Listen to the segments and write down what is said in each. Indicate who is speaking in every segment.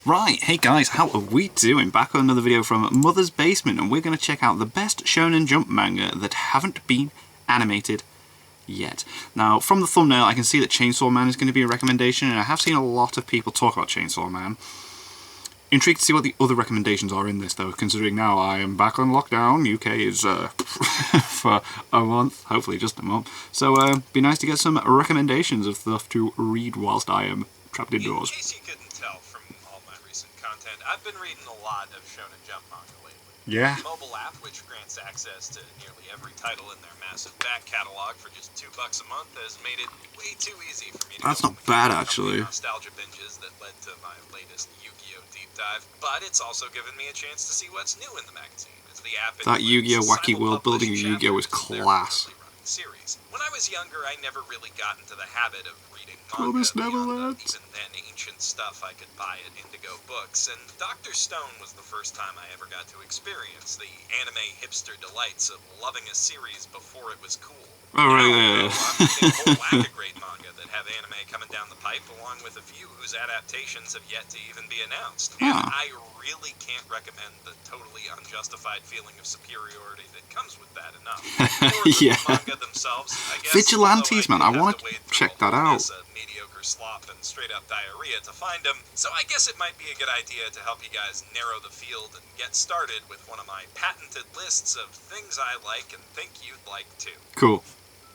Speaker 1: Right, hey guys, how are we doing? Back with another video from Mother's Basement, and we're going to check out the best Shonen Jump manga that haven't been animated yet. Now, from the thumbnail, I can see that Chainsaw Man is going to be a recommendation, and I have seen a lot of people talk about Chainsaw Man. Intrigued to see what the other recommendations are in this, though, considering now I am back on lockdown. UK is for a month, hopefully just a month. So, be nice to get some recommendations of stuff to read whilst I am trapped indoors.
Speaker 2: In case you couldn't tell from all my recent content, I've been reading a lot of Shonen Jump manga lately.
Speaker 1: Yeah.
Speaker 2: The mobile app, which grants access to nearly every title in their massive back catalog for just $2 a month, has made it way too easy for me to
Speaker 1: That's not bad, actually.
Speaker 2: Nostalgia binges that led to my latest Yu-Gi-Oh! Deep dive, but it's also given me a chance to see what's new in the magazine. As the app
Speaker 1: That Yu-Gi-Oh! Wacky World building of Yu-Gi-Oh! is class.
Speaker 2: Series. When I was younger, I never really got into the habit of reading manga
Speaker 1: Promise
Speaker 2: beyond
Speaker 1: Neverland.
Speaker 2: even then ancient stuff I could buy at Indigo Books, and Dr. Stone was the first time I ever got to experience the anime hipster delights of loving a series before it was cool.
Speaker 1: Oh, right,
Speaker 2: I'm reading a whole whack of great manga that have anime coming down the pipe, along with a few whose adaptations have yet to even be announced. And I really can't recommend the totally unjustified feeling of superiority that comes with that enough.
Speaker 1: Yeah.
Speaker 2: Manga themselves, I guess,
Speaker 1: Vigilantes, man, I want to check that out.
Speaker 2: A mediocre slop and straight up diarrhea to find them, so I guess it might be a good idea to help you guys narrow the field and get started with one of my patented lists of things I like and think you'd like too.
Speaker 1: Cool.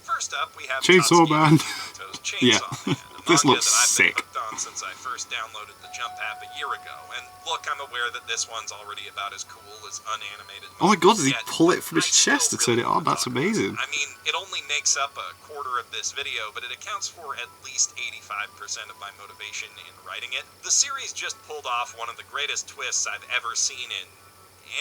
Speaker 2: First up, we have
Speaker 1: Chainsaw Man.
Speaker 2: Chainsaw
Speaker 1: Yeah.
Speaker 2: Man, a
Speaker 1: This
Speaker 2: manga
Speaker 1: looks
Speaker 2: that I've
Speaker 1: sick.
Speaker 2: been hooked on since I first downloaded the Jump app a year ago. And look, I'm aware that this one's already about as cool as unanimated.
Speaker 1: Oh my god, does he
Speaker 2: yet,
Speaker 1: pull it from his
Speaker 2: I still
Speaker 1: chest to
Speaker 2: really
Speaker 1: turn it on?
Speaker 2: wanna
Speaker 1: That's
Speaker 2: talk about it.
Speaker 1: amazing.
Speaker 2: I mean, it only makes up a quarter of this video, but it accounts for at least 85% of my motivation in writing it. The series just pulled off one of the greatest twists I've ever seen in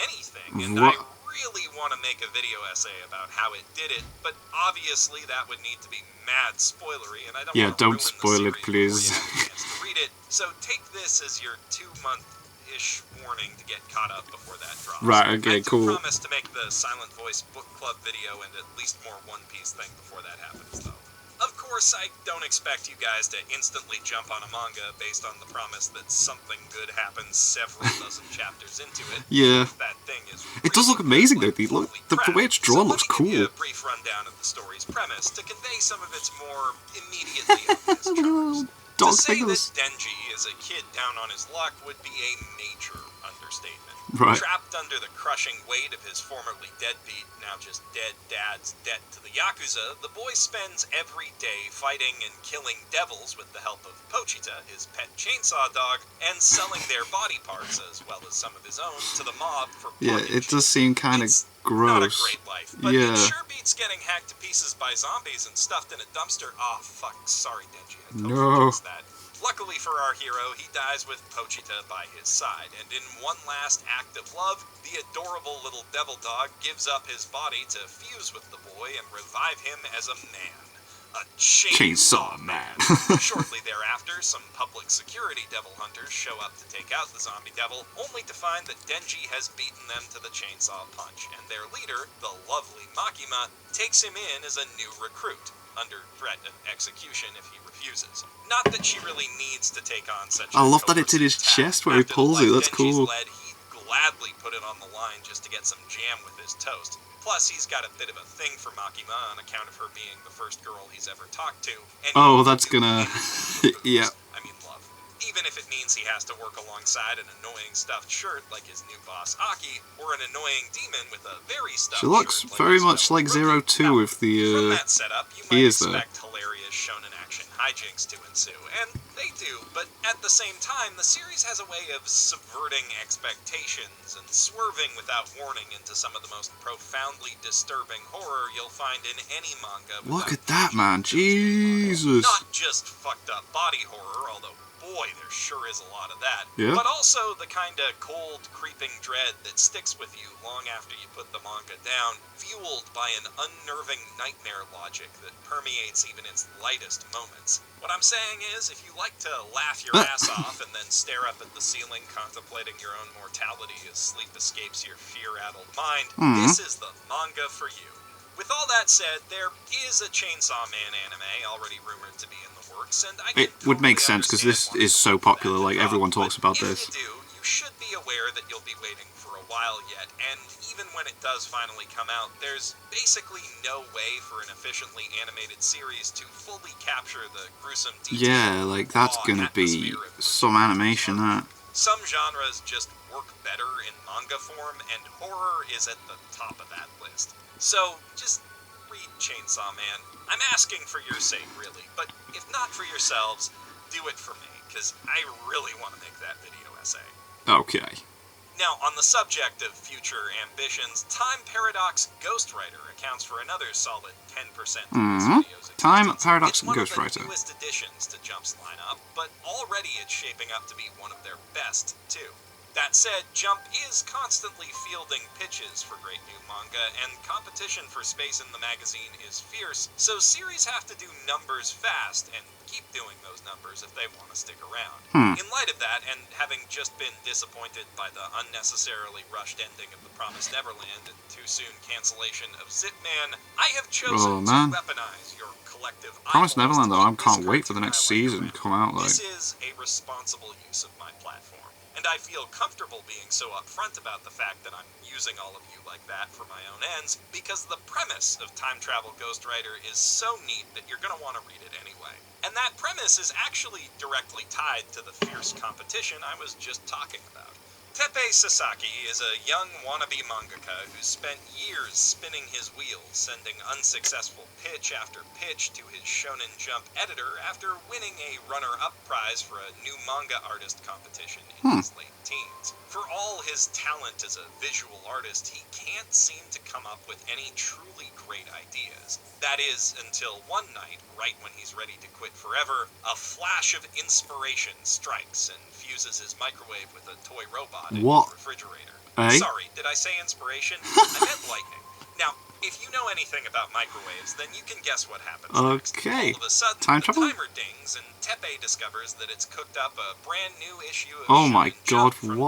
Speaker 2: anything, and I really want to make a video essay about how it did it, but obviously that would need to be mad spoilery, and I don't want to
Speaker 1: don't
Speaker 2: ruin the
Speaker 1: spoil it,
Speaker 2: series
Speaker 1: please.
Speaker 2: before you have a chance to read it. So take this as your 2-month-ish warning to get caught up before that drops.
Speaker 1: Right, okay,
Speaker 2: I do
Speaker 1: cool.
Speaker 2: promise to make the Silent Voice book club video and at least more One Piece thing before that happens, though. Of course, I don't expect you guys to instantly jump on a manga based on the promise that something good happens several dozen chapters into it.
Speaker 1: Yeah.
Speaker 2: That thing is
Speaker 1: It does look amazing, though. The way it's drawn looks
Speaker 2: So let me give you
Speaker 1: cool.
Speaker 2: a brief rundown of the story's premise to convey some of its more immediately obvious charms. To
Speaker 1: Dog
Speaker 2: say that
Speaker 1: fingers.
Speaker 2: Denji is a kid down on his luck would be a major understatement.
Speaker 1: Right.
Speaker 2: Trapped under the crushing weight of his formerly deadbeat, now just dead dad's debt to the Yakuza, the boy spends every day fighting and killing devils with the help of Pochita, his pet chainsaw dog, and selling their body parts, as well as some of his own, to the mob for
Speaker 1: Yeah,
Speaker 2: plundering.
Speaker 1: it does seem kind of
Speaker 2: It's
Speaker 1: gross.
Speaker 2: not a great life, but
Speaker 1: Yeah.
Speaker 2: it sure beats getting hacked to pieces by zombies and stuffed in a dumpster. Oh, fuck, sorry, Denji, I totally
Speaker 1: No.
Speaker 2: jinxed that. Luckily for our hero, he dies with Pochita by his side, and in one last act of love, the adorable little devil dog gives up his body to fuse with the boy and revive him as a man. A
Speaker 1: Chainsaw Man.
Speaker 2: Shortly thereafter, some public security devil hunters show up to take out the zombie devil, only to find that Denji has beaten them to the chainsaw punch, and their leader, the lovely Makima, takes him in as a new recruit, under threat of execution if he refuses. Not that she really needs to take on such
Speaker 1: I love that it's in his
Speaker 2: task.
Speaker 1: chest where he
Speaker 2: After the
Speaker 1: pulls it,
Speaker 2: life
Speaker 1: that's
Speaker 2: Denji's
Speaker 1: cool.
Speaker 2: led, he'd gladly put it on the line just to get some jam with his toast. Plus, he's got a bit of a thing for Makima on account of her being the first girl he's ever talked to. And
Speaker 1: Oh,
Speaker 2: he
Speaker 1: that's
Speaker 2: will do
Speaker 1: gonna...
Speaker 2: anything for
Speaker 1: Yeah.
Speaker 2: booze. I mean, love. Even if it means he has to work alongside an annoying stuffed shirt like his new boss Aki, or an annoying demon with a very stuffed
Speaker 1: She looks
Speaker 2: shirt
Speaker 1: very
Speaker 2: his
Speaker 1: much
Speaker 2: fellow
Speaker 1: like
Speaker 2: rookie.
Speaker 1: Zero Two
Speaker 2: Now,
Speaker 1: with
Speaker 2: from
Speaker 1: the,
Speaker 2: that setup, you might
Speaker 1: ears there.
Speaker 2: expect hilarious shonen action hijinks to ensue, and they do, but at the same time, the series has a way of subverting expectations and swerving without warning into some of the most profoundly disturbing horror you'll find in any manga.
Speaker 1: Look
Speaker 2: without
Speaker 1: at that, man.
Speaker 2: Jesus.
Speaker 1: Jesus.
Speaker 2: Not just fucked up body horror, although boy, there sure is a lot of that.
Speaker 1: Yeah.
Speaker 2: But also the kind of cold, creeping dread that sticks with you long after you put the manga down, fueled by an unnerving nightmare logic that permeates even its lightest moments. What I'm saying is, if you like to laugh your ass off and then stare up at the ceiling contemplating your own mortality as sleep escapes your fear-addled mind, this is the manga for you. With all that said, there is a Chainsaw Man anime already rumored to be in the works, and I can
Speaker 1: It would make sense because this is so popular, like everyone talks about this.
Speaker 2: If you do, you should be aware that you'll be waiting for a while yet, and even when it does finally come out, there's basically no way for an efficiently animated series to fully capture the gruesome detail.
Speaker 1: Yeah, like that's gonna be some animation, that.
Speaker 2: Some genres just work better in manga form, and horror is at the top of that list. So, just read Chainsaw Man. I'm asking for your sake, really, but if not for yourselves, do it for me, because I really want to make that video essay.
Speaker 1: Okay.
Speaker 2: Now, on the subject of future ambitions, Time Paradox Ghostwriter accounts for another solid 10% of this video's existence.
Speaker 1: Time Paradox
Speaker 2: it's one
Speaker 1: Ghostwriter.
Speaker 2: of the newest additions to Jump's lineup, but already it's shaping up to be one of their best, too. That said, Jump is constantly fielding pitches for great new manga, and competition for space in the magazine is fierce, so series have to do numbers fast and keep doing those numbers if they want to stick around. In light of that, and having just been disappointed by the unnecessarily rushed ending of The Promised Neverland and too soon cancellation of Zip Man, I have chosen to weaponize your collective
Speaker 1: Promised Neverland, though, I can't wait for the next season to come out.
Speaker 2: This is a responsible use of my platform. And I feel comfortable being so upfront about the fact that I'm using all of you like that for my own ends, because the premise of Time Travel Ghostwriter is so neat that you're going to want to read it anyway. And that premise is actually directly tied to the fierce competition I was just talking about. Teppei Sasaki is a young wannabe mangaka who spent years spinning his wheels, sending unsuccessful pitch after pitch to his Shounen Jump editor after winning a runner-up prize for a new manga artist competition in his late teens. For all his talent as a visual artist, he can't seem to come up with any truly great ideas. That is, until one night, right when he's ready to quit forever, a flash of inspiration strikes and fuses his microwave with a toy robot in his refrigerator. Sorry, did I say inspiration? I meant lightning. Now, if you know anything about microwaves, then you can guess what happens next. All of a sudden, the timer dings, and Teppei discovers that it's cooked up a brand new issue of Shounen Jump from 10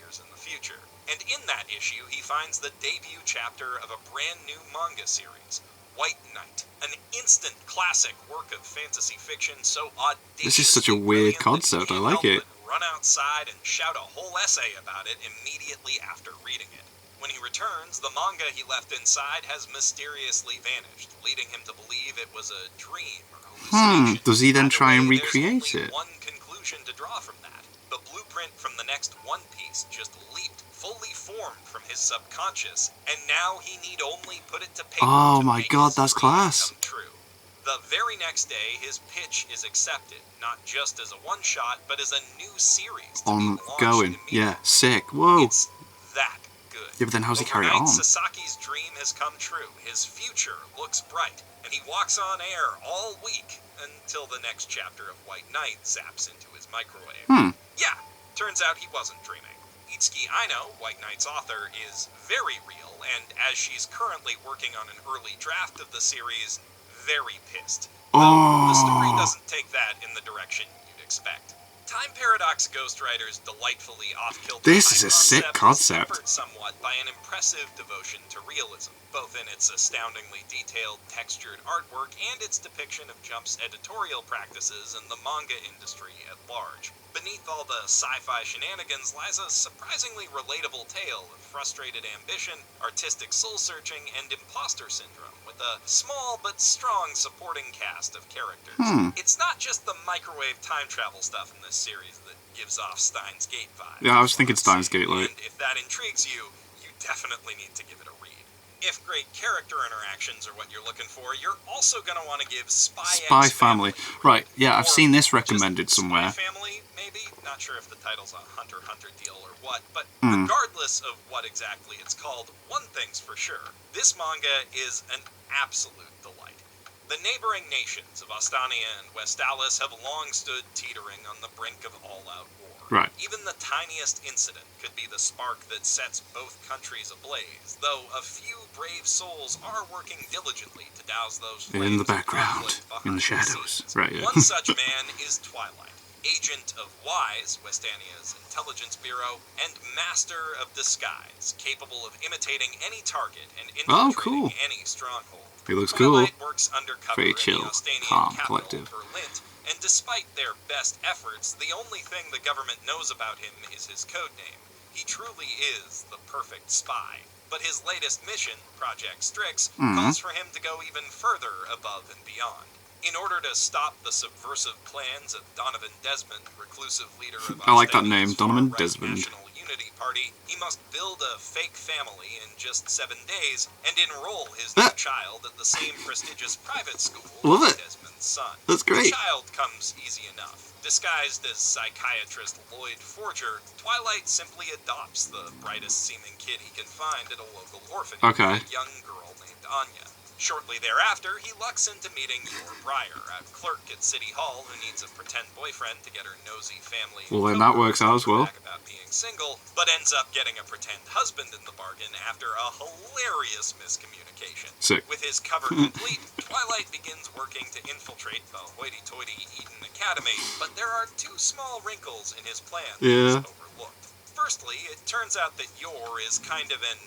Speaker 2: years in the future. And in that issue, he finds the debut chapter of a brand new manga series, White Knight, an instant classic work of fantasy fiction so audacious.
Speaker 1: This is such a weird concept, I like it.
Speaker 2: Run outside and shout a whole essay about it immediately after reading it. When he returns, the manga he left inside has mysteriously vanished, leading him to believe it was a dream or hallucination.
Speaker 1: Does he then try and recreate it?
Speaker 2: One conclusion to draw from that. The blueprint from the next One Piece just leaped, fully formed from his subconscious, and now he need only put it to paper.
Speaker 1: Oh my god, that's class.
Speaker 2: Come true. The very next day, his pitch is accepted, not just as a one-shot, but as a new series to be
Speaker 1: ongoing. Yeah, sick. Whoa.
Speaker 2: It's that good.
Speaker 1: Yeah, but then how's he carry it on?
Speaker 2: Sasaki's dream has come true. His future looks bright, and he walks on air all week until the next chapter of White Knight zaps into his microwave. Yeah, turns out he wasn't dreaming. Itsuki Aino, White Knight's author, is very real, and as she's currently working on an early draft of the series, very pissed. Though the story doesn't take that in the direction you'd expect. Time Paradox Ghostwriter's delightfully off-kilter.
Speaker 1: This is a sick concept.
Speaker 2: Is tempered somewhat by an impressive devotion to realism, both in its astoundingly detailed, textured artwork and its depiction of Jump's editorial practices and the manga industry at large. Beneath all the sci-fi shenanigans lies a surprisingly relatable tale of frustrated ambition, artistic soul-searching, and imposter syndrome, with a small but strong supporting cast of characters. It's not just the microwave time travel stuff in this series that gives off Steins Gate vibes.
Speaker 1: Yeah, I was thinking Steins Gate, like.
Speaker 2: And if that intrigues you, you definitely need to give it a read. If great character interactions are what you're looking for, you're also going to want to give
Speaker 1: Spy Family. Right, yeah, I've seen this recommended somewhere.
Speaker 2: Spy Family, maybe? Not sure if the title's a Hunter x Hunter deal or what, but regardless of what exactly it's called, one thing's for sure. This manga is an absolute delight. The neighboring nations of Ostania and Westalis have long stood teetering on the brink of all-out war.
Speaker 1: Right.
Speaker 2: Even the tiniest incident could be the spark that sets both countries ablaze, though a few brave souls are working diligently to douse those flames
Speaker 1: in the background, in the shadows. Right, yeah.
Speaker 2: One such man is Twilight. Agent of Wise, Westania's intelligence bureau, and Master of Disguise, capable of imitating any target and infiltrating any stronghold.
Speaker 1: He looks
Speaker 2: Twilight
Speaker 1: cool.
Speaker 2: works undercover
Speaker 1: Very
Speaker 2: in
Speaker 1: chill,
Speaker 2: the Austanian
Speaker 1: calm,
Speaker 2: capital,
Speaker 1: collective.
Speaker 2: Berlin, and despite their best efforts, the only thing the government knows about him is his code name. He truly is the perfect spy. But his latest mission, Project Strix, calls for him to go even further above and beyond. In order to stop the subversive plans of Donovan Desmond, reclusive leader of
Speaker 1: I like that
Speaker 2: Austania's
Speaker 1: name, Donovan
Speaker 2: far-right
Speaker 1: Desmond.
Speaker 2: National Unity Party, he must build a fake family in just 7 days and enroll his new child at the same prestigious private school as Desmond's son.
Speaker 1: That's great.
Speaker 2: The child comes easy enough. Disguised as psychiatrist Lloyd Forger, Twilight simply adopts the brightest-seeming kid he can find at a local orphanage, a young girl named Anya. Shortly thereafter, he lucks into meeting Yor Breyer, a clerk at City Hall who needs a pretend boyfriend to get her nosy family.
Speaker 1: Well, then that works out as well.
Speaker 2: About being single, but ends up getting a pretend husband in the bargain after a hilarious miscommunication.
Speaker 1: Sick.
Speaker 2: With his cover complete, Twilight begins working to infiltrate the hoity-toity Eden Academy, but there are 2 small wrinkles in his plan that is overlooked. Firstly, it turns out that Yor is kind of an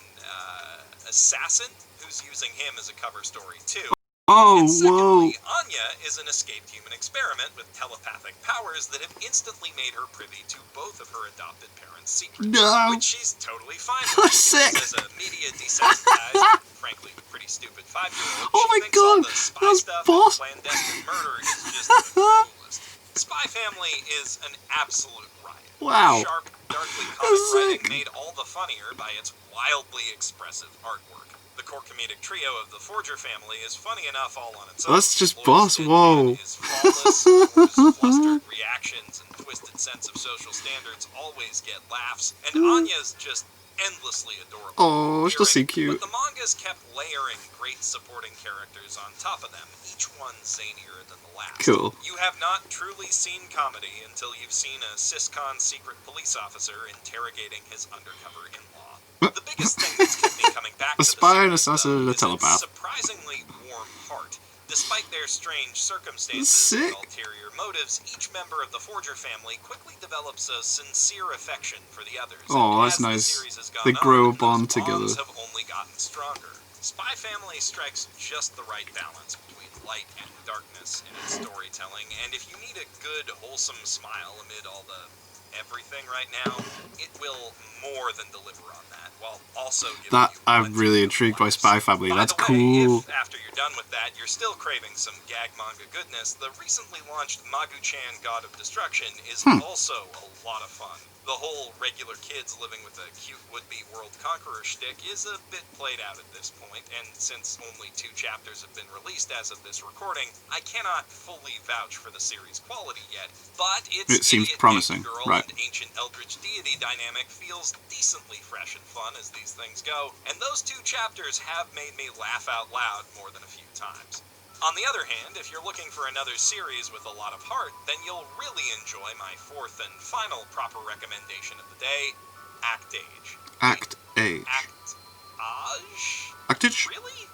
Speaker 2: assassin who's using him as a cover story too.
Speaker 1: Oh,
Speaker 2: and secondly,
Speaker 1: whoa.
Speaker 2: Anya is an escaped human experiment with telepathic powers that have instantly made her privy to both of her adopted parents' secrets.
Speaker 1: No.
Speaker 2: Which she's totally fine with.
Speaker 1: Sick.
Speaker 2: As a media desensitized, frankly pretty stupid 5-year-old,
Speaker 1: Oh my
Speaker 2: she thinks
Speaker 1: god,
Speaker 2: all the spy
Speaker 1: that's
Speaker 2: stuff
Speaker 1: boss.
Speaker 2: and clandestine murder is just the coolest. Spy Family is an absolute riot.
Speaker 1: Wow.
Speaker 2: Sharp, darkly
Speaker 1: That's
Speaker 2: comic writing
Speaker 1: sick.
Speaker 2: made all the funnier by its wildly expressive artwork. The core comedic trio of the Forger family is funny enough all on its own.
Speaker 1: That's just
Speaker 2: Lloyd's
Speaker 1: boss,
Speaker 2: deadpan
Speaker 1: whoa.
Speaker 2: His flawless, Yor's flustered reactions and twisted sense of social standards always get laughs, and Anya's just endlessly adorable.
Speaker 1: Oh, she's so cute.
Speaker 2: But the manga's kept layering great supporting characters on top of them, each one zanier than the last.
Speaker 1: Cool.
Speaker 2: You have not truly seen comedy until you've seen a Syscon secret police officer interrogating his undercover in-law. The biggest thing that's kept me coming back to
Speaker 1: A spy, an
Speaker 2: series,
Speaker 1: assassin, and a
Speaker 2: though, is its
Speaker 1: telepath.
Speaker 2: surprisingly warm heart. Despite their strange circumstances
Speaker 1: Sick.
Speaker 2: and ulterior motives, each member of the Forger family quickly develops a sincere affection for the others.
Speaker 1: Oh,
Speaker 2: and
Speaker 1: that's
Speaker 2: as the
Speaker 1: nice.
Speaker 2: series has gone
Speaker 1: They grow a
Speaker 2: on,
Speaker 1: bond
Speaker 2: those bonds
Speaker 1: together.
Speaker 2: have only gotten stronger. Spy Family strikes just the right balance between light and darkness in its storytelling, and if you need a good, wholesome smile amid all the everything right now, it will more than deliver on that, while also giving
Speaker 1: That,
Speaker 2: you
Speaker 1: I'm
Speaker 2: plenty
Speaker 1: really
Speaker 2: of
Speaker 1: intrigued by
Speaker 2: laughs.
Speaker 1: Spy Family.
Speaker 2: By
Speaker 1: That's
Speaker 2: the way,
Speaker 1: cool.
Speaker 2: if after you're done with that, you're still craving some gag manga goodness, the recently launched Magu-chan God of Destruction is also a lot of fun. The whole regular kids living with a cute would-be world conqueror shtick is a bit played out at this point, and since only 2 chapters have been released as of this recording, I cannot fully vouch for the series' quality yet, but its
Speaker 1: It seems
Speaker 2: idiot
Speaker 1: promising,
Speaker 2: girl
Speaker 1: right.
Speaker 2: and ancient eldritch deity dynamic feels decently fresh and fun as these things go, and those 2 chapters have made me laugh out loud more than a few times. On the other hand, if you're looking for another series with a lot of heart, then you'll really enjoy my 4th and final proper recommendation of the day, Actage.
Speaker 1: Actage.
Speaker 2: Actage?
Speaker 1: Actage?
Speaker 2: Really?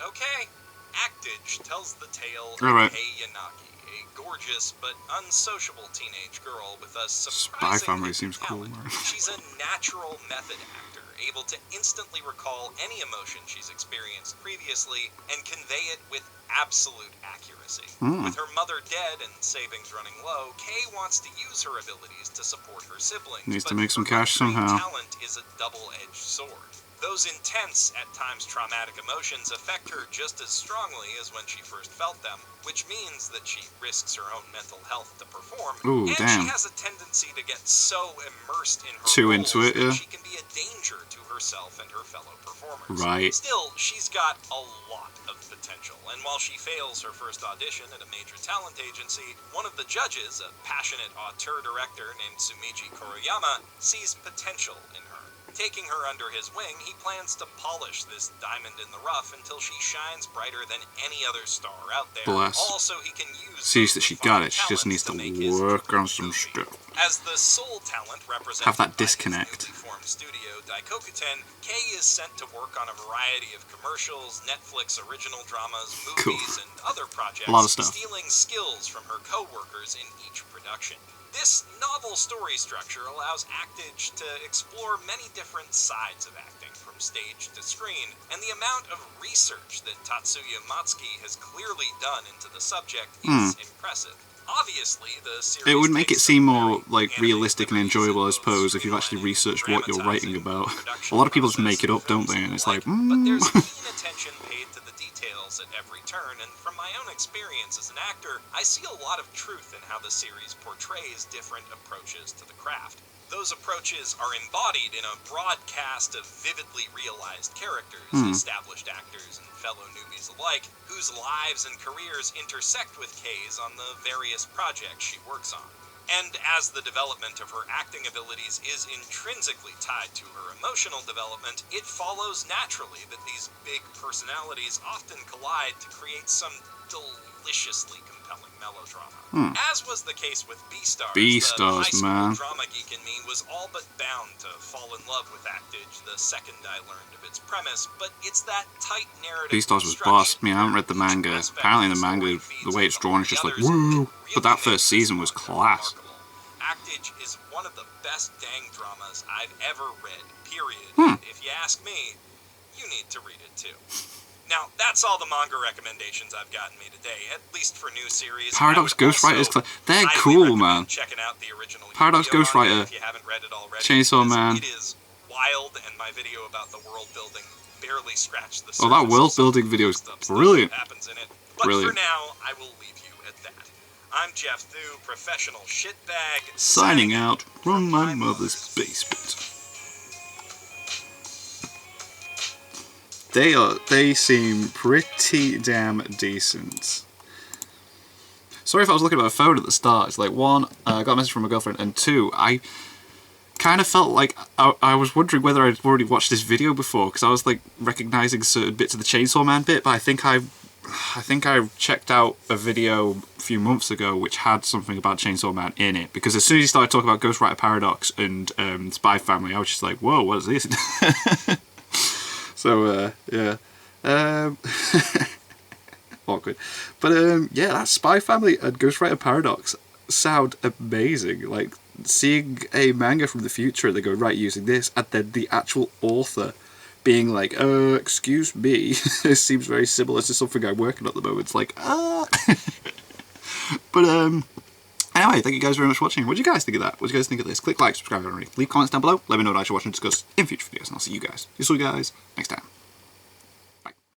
Speaker 2: Okay. Actage tells the tale
Speaker 1: Alright.
Speaker 2: of Hei Yanagi, a gorgeous but unsociable teenage girl with a
Speaker 1: Spy
Speaker 2: surprising
Speaker 1: Family seems cool,
Speaker 2: talent.
Speaker 1: man.
Speaker 2: She's a natural method actor, able to instantly recall any emotion she's experienced previously and convey it with absolute accuracy. With her mother dead and savings running low, Kay wants to use her abilities to support her siblings.
Speaker 1: Needs to
Speaker 2: but
Speaker 1: make some
Speaker 2: her
Speaker 1: cash
Speaker 2: great
Speaker 1: somehow.
Speaker 2: talent is a double-edged sword. Those intense, at times traumatic emotions affect her just as strongly as when she first felt them, which means that she risks her own mental health to perform,
Speaker 1: Ooh,
Speaker 2: and
Speaker 1: damn.
Speaker 2: she has a tendency to get so immersed in her
Speaker 1: Too
Speaker 2: roles
Speaker 1: into it,
Speaker 2: that
Speaker 1: yeah.
Speaker 2: she can be a danger to herself and her fellow performers.
Speaker 1: Right.
Speaker 2: Still, she's got a lot of potential, and while she fails her first audition at a major talent agency, one of the judges, a passionate auteur-director named Sumiji Koroyama, sees potential in her. Taking her under his wing, he plans to polish this diamond in the rough until she shines brighter than any other star out there.
Speaker 1: Bless.
Speaker 2: Also, he can use
Speaker 1: Sees that she got it, she
Speaker 2: talents
Speaker 1: just needs to
Speaker 2: make his
Speaker 1: work on some
Speaker 2: movie.
Speaker 1: stuff.
Speaker 2: As the sole talent represented
Speaker 1: Have that
Speaker 2: by his
Speaker 1: disconnect.
Speaker 2: newly formed studio, Daikokuten, Kei is sent to work on a variety of commercials, Netflix original dramas,
Speaker 1: Cool.
Speaker 2: movies, and other projects,
Speaker 1: A lot of stuff.
Speaker 2: stealing skills from her co-workers in each production. This novel story structure allows Actage to explore many different sides of acting, from stage to screen, and the amount of research that Tatsuya Matsuki has clearly done into the subject is impressive. Obviously, the series
Speaker 1: It would make it
Speaker 2: takes
Speaker 1: seem
Speaker 2: some
Speaker 1: more
Speaker 2: very
Speaker 1: like realistic and
Speaker 2: animated
Speaker 1: enjoyable, I
Speaker 2: liberties in
Speaker 1: suppose,
Speaker 2: both
Speaker 1: if you've actually
Speaker 2: streamlining
Speaker 1: researched
Speaker 2: and
Speaker 1: what you're writing
Speaker 2: dramatizing
Speaker 1: about.
Speaker 2: the production
Speaker 1: A lot of people just
Speaker 2: process
Speaker 1: make it up, don't
Speaker 2: films
Speaker 1: they? And it's like,
Speaker 2: But there's keen attention paid to the details at every turn, and from my own experience as an actor, I see a lot of truth in how the series portrays different approaches to the craft. Those approaches are embodied in a broad cast of vividly realized characters, established actors and fellow newbies alike, whose lives and careers intersect with Kei's on the various projects she works on. And as the development of her acting abilities is intrinsically tied to her emotional development, it follows naturally that these big personalities often collide to create some deliciously compelling melodrama. As was the case with Beastars,
Speaker 1: Beastars,
Speaker 2: the high school
Speaker 1: man.
Speaker 2: drama geek in me was all but bound to fall in love with Actage the second I learned of its premise, but it's that tight narrative
Speaker 1: Beastars was
Speaker 2: construction
Speaker 1: boss. I mean, I haven't read the
Speaker 2: where each
Speaker 1: manga.
Speaker 2: aspect
Speaker 1: Apparently
Speaker 2: of
Speaker 1: the manga,
Speaker 2: story
Speaker 1: the
Speaker 2: feeds
Speaker 1: way it's
Speaker 2: into
Speaker 1: drawn is
Speaker 2: the
Speaker 1: just like,
Speaker 2: others,
Speaker 1: woo!
Speaker 2: really
Speaker 1: But that
Speaker 2: makes
Speaker 1: first
Speaker 2: this
Speaker 1: season was
Speaker 2: manga
Speaker 1: class.
Speaker 2: remarkable. Actage is one of the best dang dramas I've ever read, period. And if you ask me, you need to read it too. Now, that's all the manga recommendations I've gotten me today, at least for new series.
Speaker 1: Paradox
Speaker 2: I would
Speaker 1: Ghostwriter is
Speaker 2: also
Speaker 1: they're
Speaker 2: highly
Speaker 1: cool,
Speaker 2: recommend
Speaker 1: man.
Speaker 2: Checking out the original
Speaker 1: Paradox
Speaker 2: Yu-Gi-Oh manga
Speaker 1: Ghostwriter,
Speaker 2: if you haven't read it already,
Speaker 1: Chainsaw
Speaker 2: because
Speaker 1: Man.
Speaker 2: It is wild, and my video about the world building barely scratched the surface.
Speaker 1: Oh, that world building video is brilliant.
Speaker 2: Happens in it. But
Speaker 1: Brilliant.
Speaker 2: for now, I will leave you at that. I'm Jeff Thu, professional shitbag,
Speaker 1: Signing out from my mother's basement. They seem pretty damn decent. Sorry if I was looking at my phone at the start. It's like, one, I got a message from my girlfriend, and two, I kind of felt like I was wondering whether I'd already watched this video before, because I was like recognizing certain bits of the Chainsaw Man bit, but I think I checked out a video a few months ago which had something about Chainsaw Man in it, because as soon as he started talking about Ghostwriter Paradox and Spy Family, I was just like, whoa, what is this? So, yeah. Awkward. But, yeah, that Spy Family and Ghostwriter Paradox sound amazing. Like, seeing a manga from the future, they go, right, using this, and then the actual author being like, excuse me, this seems very similar to something I'm working on at the moment. It's like, But, anyway, thank you guys very much for watching. What do you guys think of that? What do you guys think of this? Click like, subscribe, and leave comments down below. Let me know what I should watch and discuss in future videos, and I'll see you guys next time.